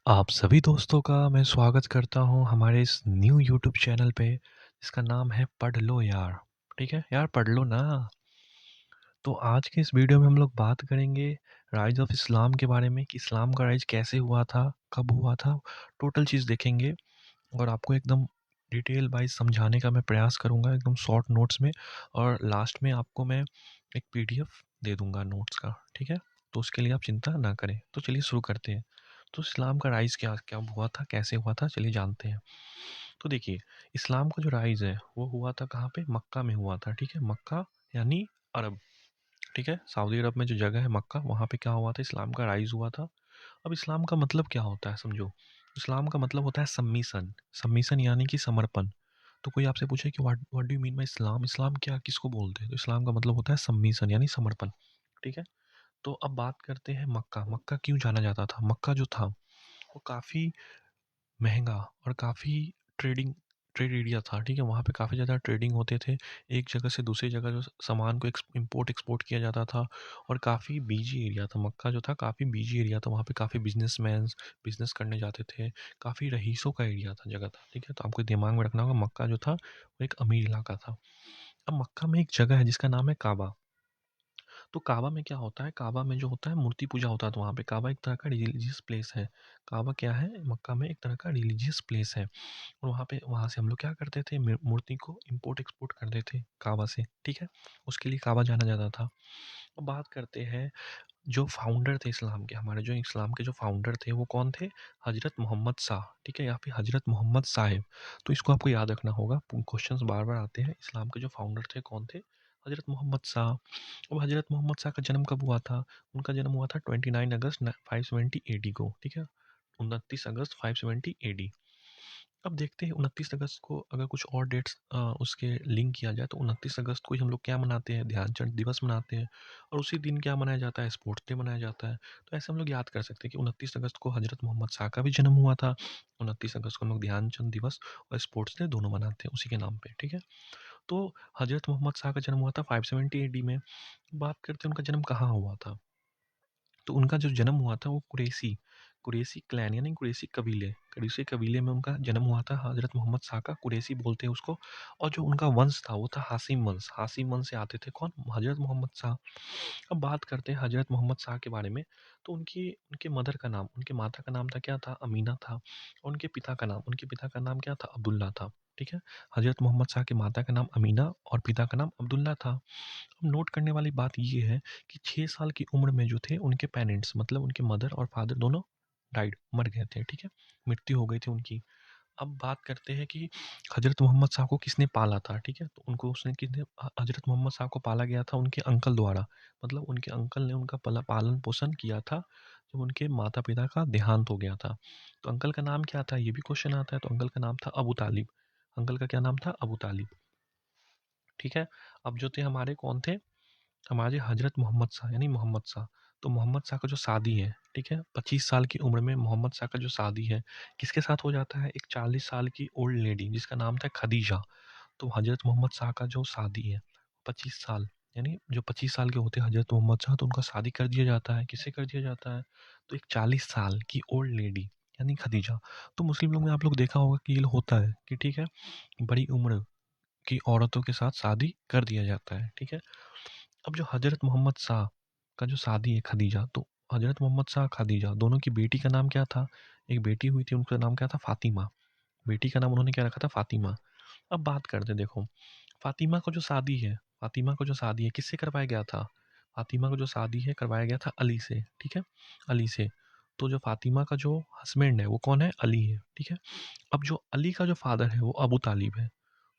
आप सभी दोस्तों का मैं स्वागत करता हूँ हमारे इस न्यू यूट्यूब चैनल पे जिसका नाम है पढ़ लो यार। ठीक है यार, पढ़ लो ना। तो आज के इस वीडियो में हम लोग बात करेंगे राइज ऑफ इस्लाम के बारे में कि इस्लाम का राइज कैसे हुआ था, कब हुआ था। टोटल चीज़ देखेंगे और आपको एकदम डिटेल वाइज समझाने का मैं प्रयास करूँगा एकदम शॉर्ट नोट्स में। और लास्ट में आपको मैं एक पीडीएफ दे दूँगा नोट्स का। ठीक है, तो उसके लिए आप चिंता ना करें। तो चलिए शुरू करते हैं। तो इस्लाम का राइज क्या क्या हुआ था, कैसे हुआ था, चलिए जानते हैं। तो देखिए, इस्लाम का जो राइज है वो हुआ था कहाँ पे? मक्का में हुआ था। ठीक है, मक्का यानी अरब। ठीक है, सऊदी अरब में जो जगह है मक्का, वहाँ पे क्या हुआ था? इस्लाम का राइज हुआ था। अब इस्लाम का मतलब क्या होता है समझो। इस्लाम का मतलब होता है सबमिशन। सबमिशन यानी कि समर्पण। तो कोई आपसे पूछे कि what what do you mean by Islam, Islam क्या किसको बोलते हैं, तो इस्लाम का मतलब होता है सबमिशन यानी समर्पण। ठीक है, तो अब बात करते हैं मक्का। मक्का क्यों जाना जाता था? मक्का जो था वो काफ़ी महंगा और काफ़ी ट्रेडिंग ट्रेड एरिया था। ठीक है, वहाँ पे काफ़ी ज़्यादा ट्रेडिंग होते थे। एक जगह से दूसरी जगह जो सामान को इम्पोर्ट एक्सपोर्ट किया जाता था। और काफ़ी बिजी एरिया था मक्का जो था, काफ़ी बिजी एरिया था। वहाँ पे काफ़ी बिजनेसमैन बिजनेस करने जाते थे। काफ़ी रईसों का एरिया था, जगह था। ठीक है, तो आपको दिमाग में रखना होगा मक्का जो था वो एक अमीर इलाका था। अब मक्का में एक जगह है जिसका नाम है काबा। तो काबा में क्या होता है? काबा में जो होता है मूर्ति पूजा होता है। तो वहाँ पे काबा एक तरह का रिलीजियस प्लेस है। काबा क्या है? मक्का में एक तरह का रिलीजियस प्लेस है। और वहाँ से हम लोग क्या करते थे? मूर्ति को इम्पोर्ट एक्सपोर्ट करते थे काबा से। ठीक है, उसके लिए काबा जाना जाता था। अब बात करते हैं जो फाउंडर थे इस्लाम के, हमारे जो इस्लाम के जो फाउंडर थे वो कौन थे? हजरत मोहम्मद शाह। ठीक है, या फिर हजरत मोहम्मद साहिब। तो इसको आपको याद रखना होगा, क्वेश्चंस बार बार आते हैं। इस्लाम के जो फाउंडर थे कौन थे? हजरत मोहम्मद शाह। अब हजरत मोहम्मद शाह का जन्म कब हुआ था? उनका जन्म हुआ था 29 अगस्त 570 AD को। ठीक है, 29 अगस्त 570 AD। अब देखते हैं 29 अगस्त को अगर कुछ और डेट्स उसके लिंक किया जाए तो 29 अगस्त को ही हम लोग क्या मनाते हैं? ध्यानचंद दिवस मनाते हैं। और उसी दिन क्या मनाया जाता है? स्पोर्ट्स डे मनाया जाता है। तो ऐसे हम लोग याद कर सकते हैं कि 29 अगस्त को हजरत मोहम्मद शाह का भी जन्म हुआ था। 29 अगस्त को हम लोग ध्यानचंद दिवस और स्पोर्ट्स डे दोनों मनाते हैं उसी के नाम पे। ठीक है, तो हजरत मोहम्मद शाह का जन्म हुआ था 570 AD में। बात करते हैं उनका जन्म कहाँ हुआ था। तो उनका जो जन्म हुआ था वो कुरैशी क्लैन यानी कुरैशी कबीले में उनका जन्म हुआ था। हज़रत मोहम्मद शाह का, कुरैशी बोलते हैं उसको। और जो उनका वंश था वो था हाशिम वंश से आते थे कौन? हज़रत मोहम्मद शाह। अब बात करते हैं हज़रत मोहम्मद शाह के बारे में। तो उनकी उनके मदर का नाम, उनके माता का नाम था क्या था? अमीना था। और उनके पिता का नाम क्या था? अब्दुल्ला था। ठीक है, हज़रत मोहम्मद शाह की माता का नाम अमीना और पिता का नाम अब्दुल्ला था। अब नोट करने वाली बात ये है कि 6 साल की उम्र में जो थे उनके पेरेंट्स, मतलब उनके मदर और फादर दोनों मर गए थे। ठीक है, मृत्यु हो गई थी उनकी। अब बात करते हैं कि हज़रत मोहम्मद साहब को किसने पाला था। ठीक है, तो उनको उसने किसने हज़रत मोहम्मद साहब को पाला गया था उनके अंकल द्वारा। मतलब उनके अंकल ने उनका पालन पोषण किया था जब उनके माता पिता का देहांत हो गया था। तो अंकल का नाम क्या था, ये भी क्वेश्चन आता है। तो अंकल का नाम था अबू तालिब। अंकल का क्या नाम था? अबू तालिब। ठीक है, अब जो थे हमारे कौन थे? हमारे हजरत मोहम्मद शाह यानी मोहम्मद शाह। तो मोहम्मद शाह का जो शादी है, ठीक है, 25 साल की उम्र में मोहम्मद शाह का जो शादी है किसके साथ हो जाता है? एक 40 साल की ओल्ड लेडी जिसका नाम था खदीजा। तो हजरत मोहम्मद शाह का जो शादी है 25 साल, यानी जो 25 साल के होते हैं हजरत मोहम्मद शाह, तो उनका शादी कर दिया जाता है। किससे कर दिया जाता है? तो एक 40 साल की ओल्ड लेडी यानी खदीजा। तो मुस्लिम लोग में आप लोग देखा होगा कि ये होता है कि ठीक है, बड़ी उम्र की औरतों के साथ शादी कर दिया जाता है। ठीक है, अब जो हज़रत मोहम्मद शाह का जो शादी है खदीजा, तो हज़रत मोहम्मद शाह खदीजा दोनों की बेटी का नाम क्या था? एक बेटी हुई थी, उनका नाम क्या था? फ़ातिमा। बेटी का नाम उन्होंने क्या रखा था? फ़ातिमा। अब बात करते हैं, देखो फ़ातिमा को जो शादी है किससे करवाया गया था? फ़ातिमा को जो शादी है करवाया गया था अली से। ठीक है, अली से। तो जो फ़ातिमा का जो हस्बैंड है वो कौन है? अली है। ठीक है, अब जो अली का जो फादर है वो अबू तालिब है।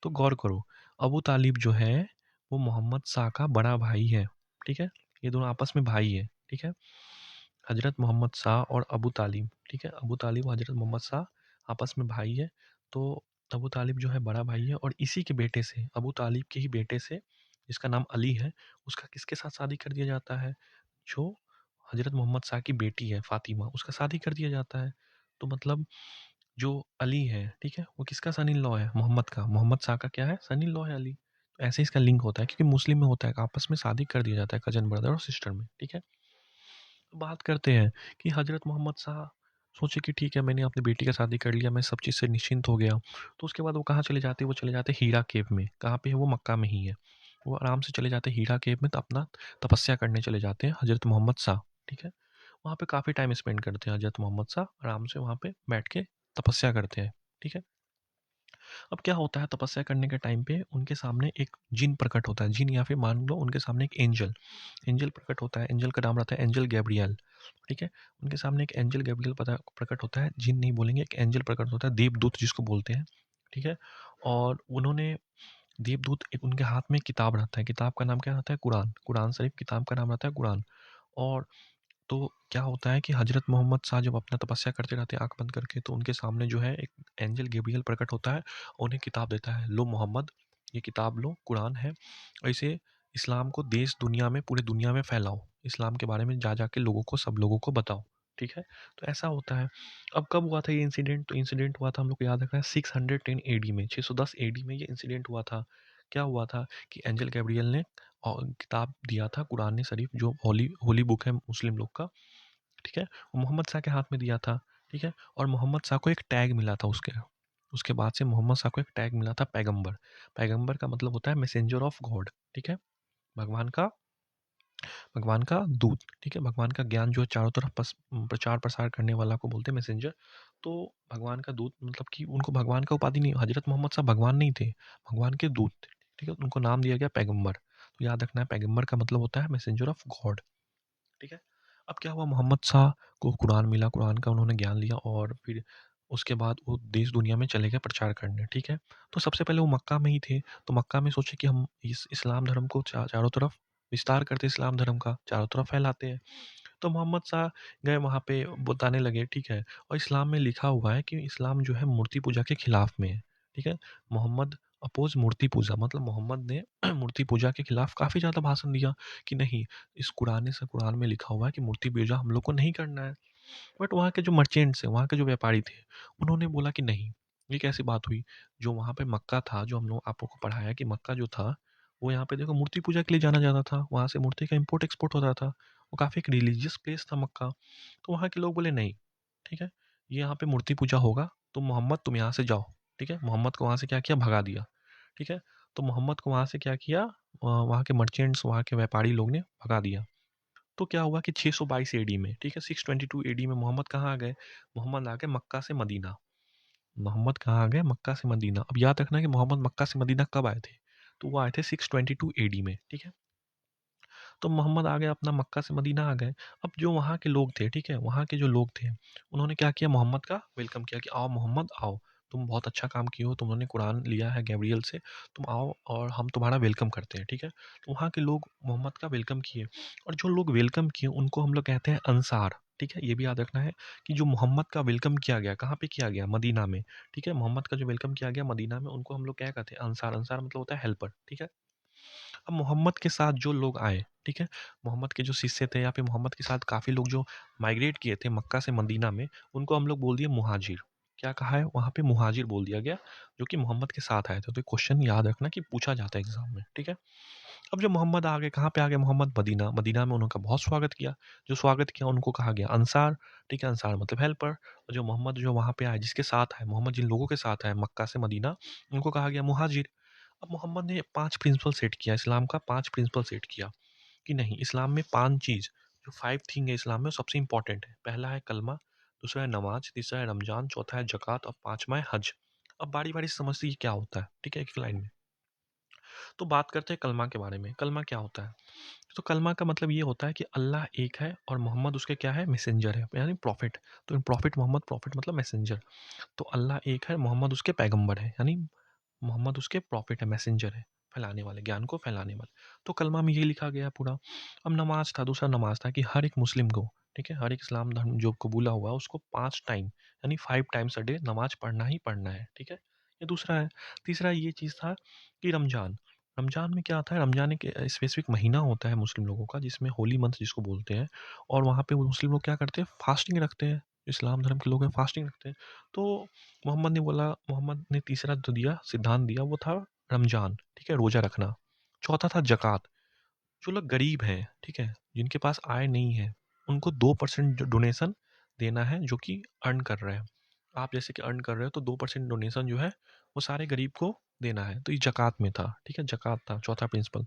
तो गौर करो, अबू तालिब जो है वो मोहम्मद शाह का बड़ा भाई है। ठीक है, ये दोनों आपस में भाई है। ठीक है, हजरत मोहम्मद शाह और अबू तालिब। ठीक है, अबू तालिब और हजरत मोहम्मद शाह आपस में भाई है। तो अबू तालिब जो है बड़ा भाई है और इसी के बेटे से, अबू तालिब के ही बेटे से, जिसका नाम अली है, उसका किसके साथ शादी कर दिया जाता है? जो हजरत मोहम्मद शाह की बेटी है फ़ातिमा, उसका शादी कर दिया जाता है। तो मतलब जो अली है, ठीक है, वो किसका सन इन लॉ है? मोहम्मद का। मोहम्मद शाह का क्या है? सन इन लॉ है अली। तो ऐसे इसका लिंक होता है क्योंकि मुस्लिम में होता है कि आपस में शादी कर दिया जाता है कजन ब्रदर और सिस्टर में। ठीक है, बात करते हैं कि हजरत मोहम्मद शाह सोचे कि ठीक है, मैंने अपनी बेटी का शादी कर लिया, मैं सब चीज़ से निश्चिंत हो गया। तो उसके बाद वो कहाँ चले जाते हैं, वो चले जाते हैं हीरा केव में। कहाँ पे है वो? मक्का में ही है। वो आराम से चले जाते हैं हीरा केव में, तो अपना तपस्या करने चले जाते हैं हज़रत मोहम्मद शाह, ठीक है? वहाँ पे काफ़ी टाइम स्पेंड करते हैं हज़रत मोहम्मद शाह, आराम से वहाँ पे बैठ के तपस्या करते हैं, ठीक है? अब क्या होता है, तपस्या करने के टाइम पे उनके सामने एक जिन प्रकट होता है, जिन या फिर मान लो उनके सामने एक एंजल, एंजल प्रकट होता है। एंजल का नाम रहता है एंजल गैब्रियल, ठीक है? उनके सामने एक एंजल गैब्रियल पता प्रकट होता है, जिन नहीं बोलेंगे, एक एंजल प्रकट होता है, देवदूत जिसको बोलते हैं, ठीक है? और उन्होंने देवदूत, एक उनके हाथ में एक किताब रहता है, किताब का नाम क्या रहता है? कुरान, कुरान शरीफ किताब का नाम रहता है कुरान। और तो क्या होता है कि हज़रत मोहम्मद शाह जब अपना तपस्या करते रहते हैं आँख बंद करके, तो उनके सामने जो है एक एंजल गैब्रियल प्रकट होता है, और उन्हें किताब देता है, लो मोहम्मद, ये किताब लो, कुरान है, और इसे इस्लाम को देश दुनिया में, पूरी दुनिया में फैलाओ, इस्लाम के बारे में जा जा के लोगों को, सब लोगों को बताओ, ठीक है? तो ऐसा होता है। अब कब हुआ था ये इंसिडेंट? तो इंसिडेंट हुआ था, हम लोग को याद रखना है, 610 एडी में, 610 एडी में ये इंसिडेंट हुआ था। क्या हुआ था कि एंजल गैब्रियल ने किताब दिया था, कुरान शरीफ, जो होली होली बुक है मुस्लिम लोग का, ठीक है? वो मोहम्मद शाह के हाथ में दिया था, ठीक है? और मोहम्मद शाह को एक टैग मिला था उसके उसके बाद से मोहम्मद शाह को एक टैग मिला था, पैगंबर। पैगंबर का मतलब होता है मैसेंजर ऑफ गॉड, ठीक है? भगवान का भगवान का दूत, ठीक है? भगवान का ज्ञान जो है चारों तरफ प्रचार प्रसार करने वाला को बोलते हैं मैसेंजर। तो भगवान का दूत मतलब कि उनको भगवान का उपाधि नहीं, हजरत मोहम्मद साहब भगवान नहीं थे, भगवान के दूत थे, ठीक है? उनको नाम दिया गया पैगंबर। तो याद रखना है, पैगंबर का मतलब होता है मैसेंजर ऑफ गॉड, ठीक है? अब क्या हुआ, मोहम्मद शाह को कुरान मिला, कुरान का उन्होंने ज्ञान लिया, और फिर उसके बाद वो देश दुनिया में चले गए प्रचार करने, ठीक है? तो सबसे पहले वो मक्का में ही थे, तो मक्का में सोचे कि हम इस इस्लाम धर्म को चारों तरफ विस्तार करते, इस्लाम धर्म का चारों तरफ फैलाते हैं। तो मोहम्मद शाह गए वहाँ पे, बताने लगे, ठीक है? और इस्लाम में लिखा हुआ है कि इस्लाम जो है मूर्ति पूजा के खिलाफ में है, ठीक है? मोहम्मद अपोज़ मूर्ति पूजा, मतलब मोहम्मद ने मूर्ति पूजा के खिलाफ काफ़ी ज़्यादा भाषण दिया कि नहीं, इस कुरान में लिखा हुआ है कि मूर्ति पूजा हम लोग को नहीं करना है। बट वहाँ के जो मर्चेंट्स हैं, वहाँ के जो व्यापारी थे, उन्होंने बोला कि नहीं, ये कैसी बात हुई? जो वहाँ पे मक्का था, जो हम लोग आप लोग को पढ़ाया कि मक्का जो था, वो यहाँ पे देखो मूर्ति पूजा के लिए जाना जाता था, वहाँ से मूर्ति का इम्पोर्ट एक्सपोर्ट होता था। वो काफ़ी एक रिलीजियस प्लेस था मक्का। तो वहाँ के लोग बोले नहीं, ठीक है? ये यहाँ पे मूर्ति पूजा होगा, तो मोहम्मद तुम यहाँ से जाओ, ठीक है? मोहम्मद को वहाँ से क्या किया? भगा दिया, ठीक है? तो मोहम्मद को वहाँ से क्या किया? वहाँ के मर्चेंट्स, वहाँ के व्यापारी लोग ने भगा दिया। तो क्या हुआ कि 622 एडी में, ठीक है, 622 एडी में मोहम्मद कहाँ आ गए? मोहम्मद आ गए मक्का से मदीना। मोहम्मद कहाँ आ गए? मक्का से मदीना। अब याद रखना कि मोहम्मद मक्का से मदीना कब आए थे? तो वो आए थे 622 एडी में, ठीक है? तो मोहम्मद आ गए, अपना मक्का से मदीना आ गए। अब जो वहाँ के लोग थे, ठीक है? वहाँ के जो लोग थे, उन्होंने क्या किया? मोहम्मद का वेलकम किया कि आओ मोहम्मद आओ, तुम बहुत अच्छा काम किए हो, तुमने कुरान लिया है गैब्रियल से, तुम आओ और हम तुम्हारा वेलकम करते हैं, ठीक है? तो वहाँ के लोग मोहम्मद का वेलकम किए, और जो लोग वेलकम किए उनको हम लोग कहते हैं अंसार, ठीक है? ये भी याद रखना है कि जो मोहम्मद का वेलकम किया गया, कहाँ पे किया गया? मदीना में, ठीक है? मोहम्मद का जो वेलकम किया गया मदीना में, उनको हम लोग क्या कहते हैं? अंसार। अंसार मतलब होता है हेल्पर, ठीक है? अब मोहम्मद के साथ जो लोग आए, ठीक है? मोहम्मद के जो शिष्य थे, या फिर मोहम्मद के साथ काफ़ी लोग जो माइग्रेट किए थे मक्का से मदीना में, उनको हम लोग बोल दिए मुहाजिर। क्या कहा है वहाँ पे? मुहाजिर बोल दिया गया, जो कि मोहम्मद के साथ आए थे। तो ये क्वेश्चन याद रखना कि पूछा जाता है एग्ज़ाम में, ठीक है? अब जब मोहम्मद आ गए, कहाँ पे आ गए मोहम्मद? मदीना। मदीना में उनका बहुत स्वागत किया। जो स्वागत किया उनको कहा गया अंसार, ठीक है? अंसार मतलब हेल्पर। और जो मोहम्मद जो वहाँ पे आए, जिसके साथ आए, मोहम्मद जिन लोगों के साथ आए मक्का से मदीना, उनको कहा गया मुहाजिर। अब मोहम्मद ने 5 प्रिंसिपल सेट किया, इस्लाम का 5 प्रिंसिपल सेट किया कि नहीं, इस्लाम में 5 चीज़, जो 5 थिंग है इस्लाम में, सबसे इम्पोर्टेंट है। पहला है कलमा, दूसरा है नमाज, तीसरा है रमज़ान, चौथा है ज़कात, और पाँचवाँ है हज। अब बारी-बारी से समझते हैं ये क्या होता है, ठीक है? एक-एक लाइन में। तो बात करते हैं कलमा के बारे में। कलमा क्या होता है? तो कलमा का मतलब ये होता है कि अल्लाह एक है और मोहम्मद उसके क्या है? मैसेंजर है, यानी प्रॉफ़िट। तो प्रॉफ़िट मोहम्मद, प्रॉफ़िट मतलब मैसेंजर। तो अल्लाह एक है, मोहम्मद उसके पैगंबर है, यानी मोहम्मद उसके प्रॉफ़िट है, मैसेंजर है, फैलाने वाले, ज्ञान को फैलाने वाले। तो कलमा में ये लिखा गया है पूरा। अब नमाज़ था, दूसरा नमाज़ था कि हर एक मुस्लिम को, ठीक है? हर एक इस्लाम धर्म जो कबूला हुआ है उसको 5 टाइम, यानी 5 टाइम्स अ डे नमाज़ पढ़ना ही पढ़ना है, ठीक है? ये दूसरा है। तीसरा ये चीज़ था कि रमज़ान। रमज़ान में क्या आता है? रमज़ान एक स्पेसिफ़िक महीना होता है मुस्लिम लोगों का, जिसमें होली मंथ जिसको बोलते हैं, और वहाँ पे वो मुस्लिम लोग क्या करते हैं? फ़ास्टिंग रखते हैं। इस्लाम धर्म के लोग हैं, फ़ास्टिंग रखते हैं। तो मोहम्मद ने तीसरा जो दिया, सिद्धांत दिया, वो था रमज़ान, ठीक है? रोज़ा रखना। चौथा था ज़कात। जो लोग गरीब हैं, ठीक है? जिनके पास आय नहीं है, उनको 2% जो डोनेशन देना है जो कि अर्न कर रहे हैं। आप जैसे कि अर्न कर रहे हो तो 2% डोनेशन जो है वो सारे गरीब को देना है। तो ये ज़कात में था, ठीक है? ज़कात था चौथा प्रिंसिपल।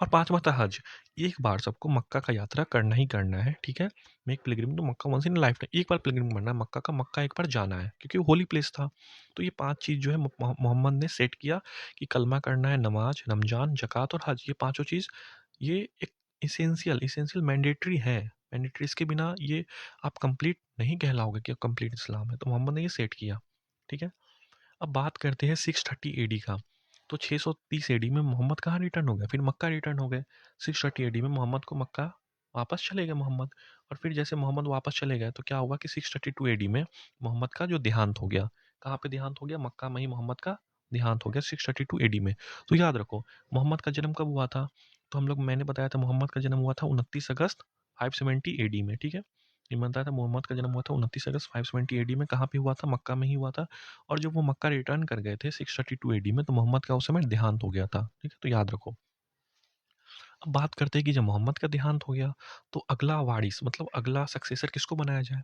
और पाँचवा था हज। एक बार सबको मक्का का यात्रा करना ही करना है, ठीक है? Make pilgrim to Mecca once in life time. एक बार पिलग्रिम बनना है मक्का का, मक्का एक बार जाना है क्योंकि वो होली प्लेस था। तो ये 5 चीज़ जो है मोहम्मद ने सेट किया कि कलमा करना है, नमाज़, रमज़ान, ज़कात और हज। ये पाँचों चीज़ ये एक एसेंशियल मैंडेटरी है। मैंडेटरी इसके बिना ये आप कंप्लीट नहीं कहलाओगे कि कंप्लीट इस्लाम है। तो मोहम्मद ने ये सेट किया, ठीक है? अब बात करते हैं 630 एडी का। तो 630 एडी में मोहम्मद कहाँ रिटर्न हो गया? फिर मक्का रिटर्न हो गए। 630 एडी में मोहम्मद को मक्का वापस चले गए मोहम्मद। और फिर जैसे मोहम्मद वापस चले गए तो क्या हुआ कि 632 एडी में मोहम्मद का जो देहांत हो गया। कहाँ पे देहांत हो गया? मक्का में ही मोहम्मद का देहांत हो गया 632 एडी में। तो याद रखो मोहम्मद का जन्म कब हुआ था? तो हम लोग मैंने बताया था मोहम्मद का जन्म हुआ था 29 अगस्त 570 एडी में, ठीक है? ये बताया था मोहम्मद का जन्म हुआ था 29 अगस्त 570 एडी में। कहाँ पे हुआ था? मक्का में ही हुआ था। और जब वो मक्का रिटर्न कर गए थे 632 एडी में तो मोहम्मद का उस समय देहांत हो गया था, ठीक है? तो याद रखो। अब बात करते हैं कि जब मोहम्मद का देहांत हो गया तो अगला वारिस मतलब अगला सक्सेसर किसको बनाया जाए?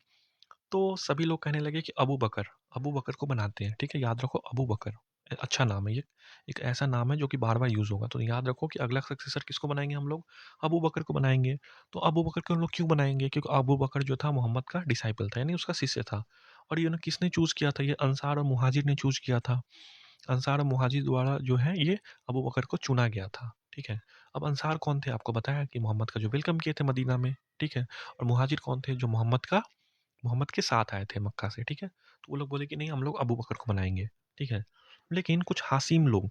तो सभी लोग कहने लगे कि अबू बकर को बनाते हैं, ठीक है? याद रखो अबू बकर अच्छा नाम है ये। एक ऐसा नाम है जो कि बार बार यूज होगा। तो याद रखो कि अगला सक्सेसर किसको बनाएंगे हम लोग? अबू बकर को बनाएंगे। तो अबू बकर को हम लोग क्यों बनाएंगे? क्योंकि अबू बकर जो था मोहम्मद का डिसाइपल था, यानी उसका शिष्य था। और ये ना किसने चूज किया था? ये अंसार और मुहाजिर ने चूज किया था। अंसार और मुहाजिर द्वारा जो है ये अबू बकर को चुना गया था, ठीक है? अब अंसार कौन थे? आपको बताया कि मोहम्मद का जो वेलकम किए थे मदीना में, ठीक है? और मुहाजिर कौन थे? जो मोहम्मद के साथ आए थे मक्का से, ठीक है? तो वो लोग बोले कि नहीं हम लोग अबू बकर को बनाएँगे, ठीक है? लेकिन कुछ हाशिम लोग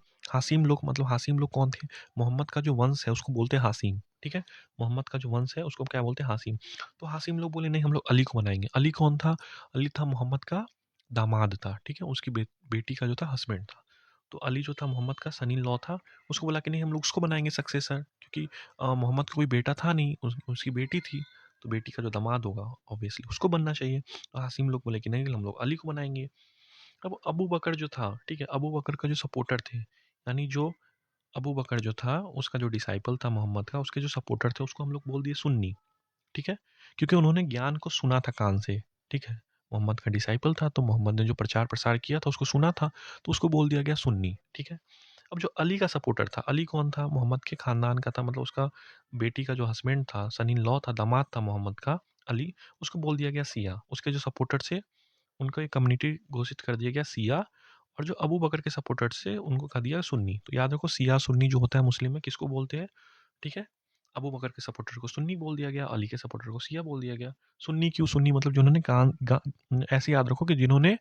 मतलब हाशिम लोग कौन थे? मोहम्मद का जो वंश है उसको बोलते हैं हाशिम, ठीक है? मोहम्मद का जो वंश है उसको क्या बोलते हैं? हाशिम। तो हाशिम लोग बोले नहीं हम लोग अली को बनाएँगे। अली कौन था? अली था मोहम्मद का दामाद था, ठीक है? उसकी बेटी का जो था हस्बैंड था। तो अली जो था मोहम्मद का सन इन लॉ था, उसको बोला कि नहीं हम लोग उसको बनाएँगे सक्सेसर क्योंकि मोहम्मद का कोई बेटा था नहीं, उसकी बेटी थी। तो बेटी का जो दामाद होगा ऑब्वियसली उसको बनना चाहिए। तो हाशिम लोग बोले कि नहीं हम लोग अली को बनाएँगे। अब अबू बकर जो था, ठीक है? अबू बकर का जो सपोर्टर थे, यानी जो अबू बकर जो था उसका जो डिसाइपल था मोहम्मद का, उसके जो सपोर्टर थे उसको हम लोग बोल दिए सुन्नी, ठीक है? क्योंकि उन्होंने ज्ञान को सुना था कान से, ठीक है? मोहम्मद का डिसाइपल था तो मोहम्मद ने जो प्रचार-प्रसार किया था उसको सुना था, तो उसको बोल दिया गया सुन्नी, ठीक है? अब जो अली का सपोर्टर था, अली कौन था? मोहम्मद के ख़ानदान का था मतलब उसका बेटी का जो हस्बैंड था, सन इन लॉ था, दामाद था मोहम्मद का अली, उसको बोल दिया गया शिया। उसके जो सपोर्टर थे, उनको एक कम्युनिटी घोषित कर दिया गया शिया और जो अबू बकर के सपोर्टर्स थे, उनको कहा दिया सुन्नी। तो याद रखो शिया, सुन्नी जो होता है मुस्लिम में किसको बोलते हैं, ठीक है? अबू बकर के सपोर्टर को सुन्नी बोल दिया गया, अली के सपोर्टर को शिया बोल दिया गया। सुन्नी क्यों सुन्नी? मतलब जिन्होंने ऐसे याद रखो कि जिन्होंने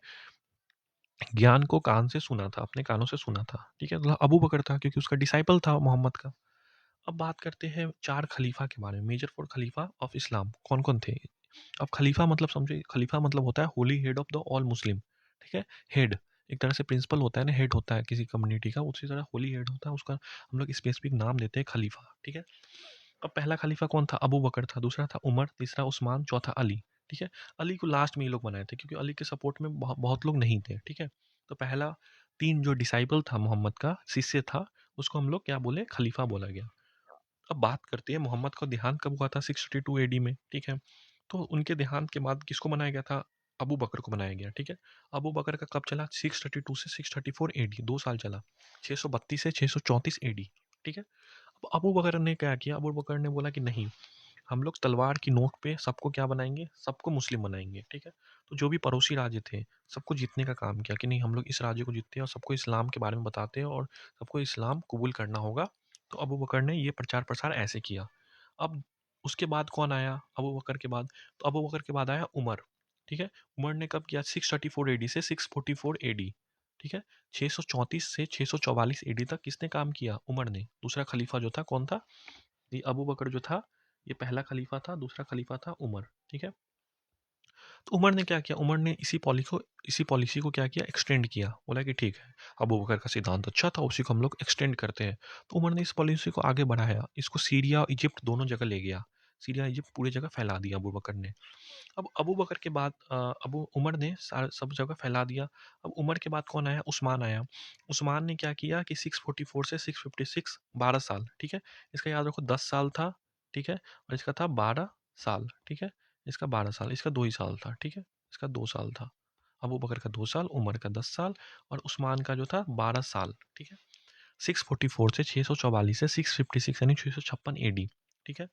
ज्ञान को कान से सुना था, अपने कानों से सुना था, ठीक है? तो अबू बकर था क्योंकि उसका डिसाइपल था मोहम्मद का। अब बात करते हैं 4 खलीफा के बारे में, मेजर 4 खलीफा ऑफ इस्लाम कौन-कौन थे? अब खलीफा मतलब समझिए, खलीफा मतलब होता है Holi head of the all मुस्लिम, ठीक है? हेड एक तरह से प्रिंसिपल होता है ना, हेड होता है किसी कम्युनिटी का, उसी तरह होली हेड होता है, उसका हम लोग स्पेसिफिक नाम देते हैं खलीफा, ठीक है? अब पहला खलीफा कौन था? अबू बकर था, दूसरा था उमर, तीसरा उस्मान, चौथा अली, ठीक है? अली को लास्ट में ये लोग बनाए थे क्योंकि अली के सपोर्ट में बहुत लोग नहीं थे, ठीक है? तो पहला 3 जो डिसाइपल था मोहम्मद का, शिष्य था, उसको हम लोग क्या बोले? खलीफा बोला गया। अब बात करते हैं मोहम्मद का देहांत कब हुआ था? 632 एडी में, ठीक है? तो उनके देहांत के बाद किसको बनाया गया था? अबू बकर को बनाया गया, ठीक है? अबू बकर का कब चला? 632 से 634 एडी, 2 साल चला। 632 से 634 एडी, ठीक है? अब अबू बकर ने क्या किया? अबू बकर ने बोला कि नहीं, हम लोग तलवार की नोक पे सबको क्या बनाएँगे? सबको मुस्लिम बनाएँगे, ठीक है? तो जो भी पड़ोसी राज्य थे, सबको जीतने का काम किया कि नहीं हम लोग इस राज्य को जीतते हैं और सबको इस्लाम के बारे में बताते हैं और सबको इस्लाम कबूल करना होगा। तो अबू बकर ने ये प्रचार-प्रसार ऐसे किया। अब उसके बाद कौन आया? अबू बकर के बाद? तो अबू बकर के बाद आया उमर, ठीक है? उमर ने कब किया? 634 एडी से 644 एडी, ठीक है? 634 से 644 एडी तक किसने काम किया? उमर ने। दूसरा खलीफा जो था कौन था? ये अबू बकर जो था, ये पहला खलीफा था, दूसरा खलीफा था उमर, ठीक है? तो उमर ने क्या किया? उमर ने इसी पॉलिसी को क्या किया? एक्सटेंड किया। बोला कि ठीक है, अबू बकर का सिद्धांत अच्छा था, उसी को हम लोग एक्सटेंड करते हैं। तो उमर ने इस पॉलिसी को आगे बढ़ाया, इसको सीरिया, और इजिप्ट दोनों जगह ले गया। सीरिया, इजिप्ट पूरी जगह फैला दिया अबू बकर ने। अब अबू बकर के बाद अबू उमर ने सब जगह फैला दिया। अब उमर के बाद कौन आया? उस्मान आया। उस्मान ने क्या किया कि 644 से 656 12 साल, ठीक है? इसका याद रखो 10 साल था, ठीक है? और इसका था 12 साल, ठीक है? इसका 12 साल, इसका 2 ही साल था, ठीक है? इसका 2 साल था। अबू बकर का 2 साल, उमर का 10 साल और उस्मान का जो था 12 साल, ठीक है? 644 से 644 से 656 यानी 656 एडी, ठीक है?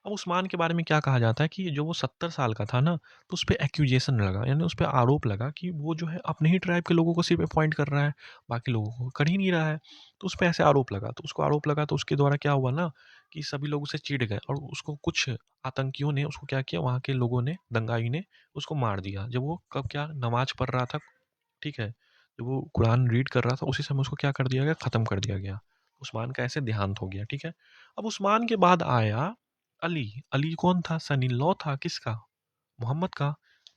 अब उस्मान के बारे में क्या कहा जाता है कि जो वो 70 साल का था ना, तो उस पे एक्यूजेशन लगा, यानी उस पे आरोप लगा कि वो जो है अपने ही ट्राइब के लोगों को सिर्फ अपॉइंट कर रहा है, बाकी लोगों को कर ही नहीं रहा है। तो उस पे ऐसे आरोप लगा, तो उसको आरोप लगा तो उसके द्वारा क्या हुआ ना कि सभी लोग उससे चिढ़ गए और उसको कुछ आतंकियों ने उसको क्या किया, वहाँ के लोगों ने, दंगाई ने उसको मार दिया। जब वो कब क्या नमाज़ पढ़ रहा था, ठीक है? जब वो कुरान रीड कर रहा था उसी समय उसको क्या कर दिया गया, ख़त्म कर दिया गया। उस्मान का ऐसे देहांत हो गया, ठीक है? अब उस्मान के बाद आया अली। अली कौन था? सन इन लॉ था किसका? मोहम्मद का।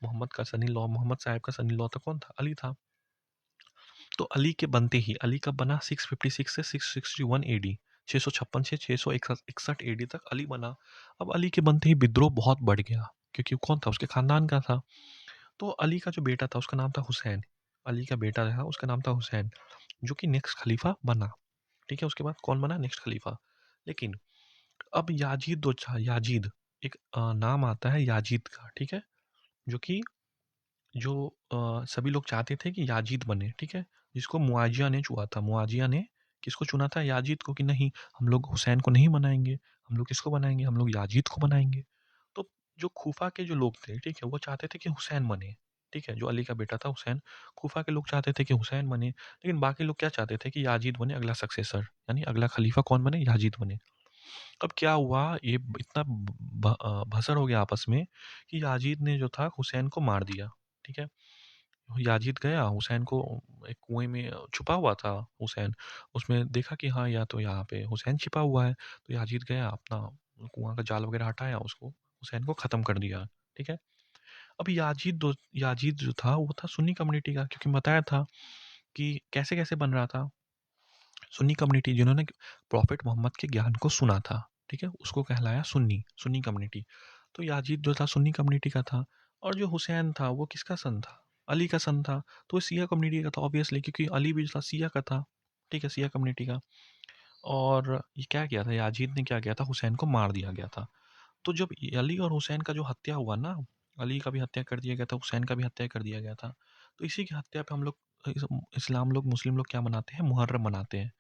मोहम्मद का सन इन लॉ, मोहम्मद साहब का सन इन लॉ था, कौन था? अली था। तो अली के बनते ही अली कब बना? 656 से 661 एडी, 656 से 661 एडी तक अली बना। अब अली के बनते ही विद्रोह बहुत बढ़ गया, क्योंकि वो कौन था? उसके खानदान का था। तो अली का जो बेटा था उसका नाम था हुसैन। अली का बेटा था उसका नाम था हुसैन, जो कि नेक्स्ट खलीफा बना, ठीक है? उसके बाद कौन बना नेक्स्ट खलीफा? लेकिन अब याजीद जो था, याजीद एक नाम आता है याजीद का, ठीक है? जो कि जो सभी लोग चाहते थे कि याजीद बने, ठीक है? जिसको मुआविया ने चुना था। मुआविया ने किसको चुना था? याजीद को, कि नहीं हम लोग हुसैन को नहीं बनाएँगे, हम लोग किसको बनाएँगे? हम लोग याजीद को बनाएँगे। तो जो कूफा के जो लोग थे, ठीक है? वो चाहते थे कि हुसैन बने, ठीक है? जो अली का बेटा था हुसैन, कूफा के लोग चाहते थे कि हुसैन बने, लेकिन बाकी लोग क्या चाहते थे कि याजीद बने अगला सक्सेसर, यानी अगला खलीफा कौन बने? याजीद बने। अब क्या हुआ, ये इतना भसड़ हो गया आपस में कि याजीद ने जो था हुसैन को मार दिया, ठीक है? याजीद गया हुसैन को, एक कुएं में छुपा हुआ था हुसैन, उसमें देखा कि हाँ या तो यहाँ पे हुसैन छिपा हुआ है, तो याजीद गया अपना कुआं का जाल वगैरह हटाया, उसको हुसैन को ख़त्म कर दिया, ठीक है? अब याजीद जो था वो था सुन्नी कम्युनिटी का, क्योंकि बताया था कि कैसे कैसे बन रहा था। सुन्नी कम्युनिटी जिन्होंने प्रॉफिट मोहम्मद के ज्ञान को सुना था, ठीक है? उसको कहलाया सुन्नी, सुन्नी कम्युनिटी। तो याजीद जो था सुन्नी कम्युनिटी का था, और जो हुसैन था वो किसका सन था? अली का सन था। तो वो शिया कम्युनिटी का था ऑब्वियसली, क्योंकि अली भी जो था शिया का था, ठीक है? शिया कम्युनिटी का। और ये क्या किया था, याजीद ने क्या किया था, हुसैन को मार दिया गया था। तो जब ये अली और हुसैन का जो हत्या हुआ ना, अली का भी हत्या कर दिया गया था, हुसैन का भी हत्या कर दिया गया था। तो इसी की हत्या पे हम लोग इस्लाम लोग, मुस्लिम लोग क्या मनाते हैं? मुहर्रम मनाते हैं।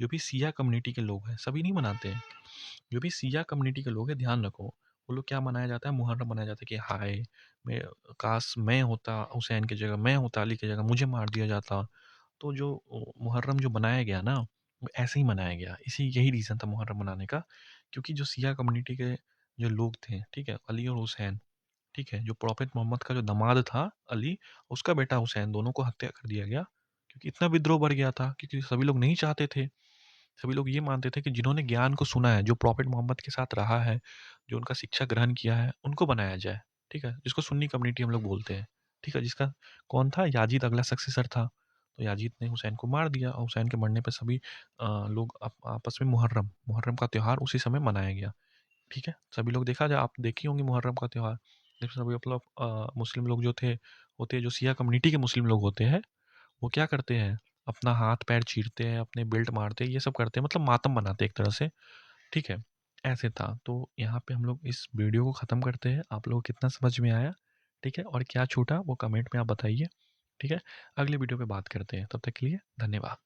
जो भी सिया कम्युनिटी के लोग हैं, सभी नहीं मनाते हैं, जो भी सिया कम्युनिटी के लोग हैं, ध्यान रखो, वो लोग क्या मनाया जाता है? मुहर्रम मनाया जाता है कि हाय, मैं काश मैं होता हुसैन की जगह, मैं होता अली की जगह, मुझे मार दिया जाता। तो जो मुहर्रम जो बनाया गया ना, वो ऐसे ही मनाया गया, इसी यही रीज़न था मुहर्रम मनाने का, क्योंकि जो सिया कम्युनिटी के जो लोग थे, ठीक है, अली और हुसैन, ठीक है, जो प्रॉफिट मोहम्मद का जो दामाद था अली, उसका बेटा हुसैन, दोनों को हत्या कर दिया गया, क्योंकि इतना विद्रोह बढ़ गया था, क्योंकि सभी लोग नहीं चाहते थे। सभी लोग ये मानते थे कि जिन्होंने ज्ञान को सुना है, जो प्रॉफिट मोहम्मद के साथ रहा है, जो उनका शिक्षा ग्रहण किया है, उनको बनाया जाए, ठीक है? जिसको सुन्नी कम्युनिटी हम लोग बोलते हैं, ठीक है? जिसका कौन था? याजीद अगला सक्सेसर था। तो याजीद ने हुसैन को मार दिया, और हुसैन के मरने पे सभी लोग आपस में मुहर्रम मुहर्रम का त्योहार उसी समय मनाया गया, ठीक है? सभी लोग देखा जाए, आप देखी होंगी मुहर्रम का त्योहार। जब सभी मतलब मुस्लिम लोग जो थे, होते हैं जो शिया कम्युनिटी के मुस्लिम लोग होते हैं, वो क्या करते हैं, अपना हाथ पैर चीरते हैं, अपने बेल्ट मारते हैं, ये सब करते हैं, मतलब मातम मनाते हैं एक तरह से, ठीक है? ऐसे था। तो यहाँ पे हम लोग इस वीडियो को ख़त्म करते हैं। आप लोगों को कितना समझ में आया, ठीक है? और क्या छूटा वो कमेंट में आप बताइए, ठीक है? अगले वीडियो पे बात करते हैं, तब तक के लिए धन्यवाद।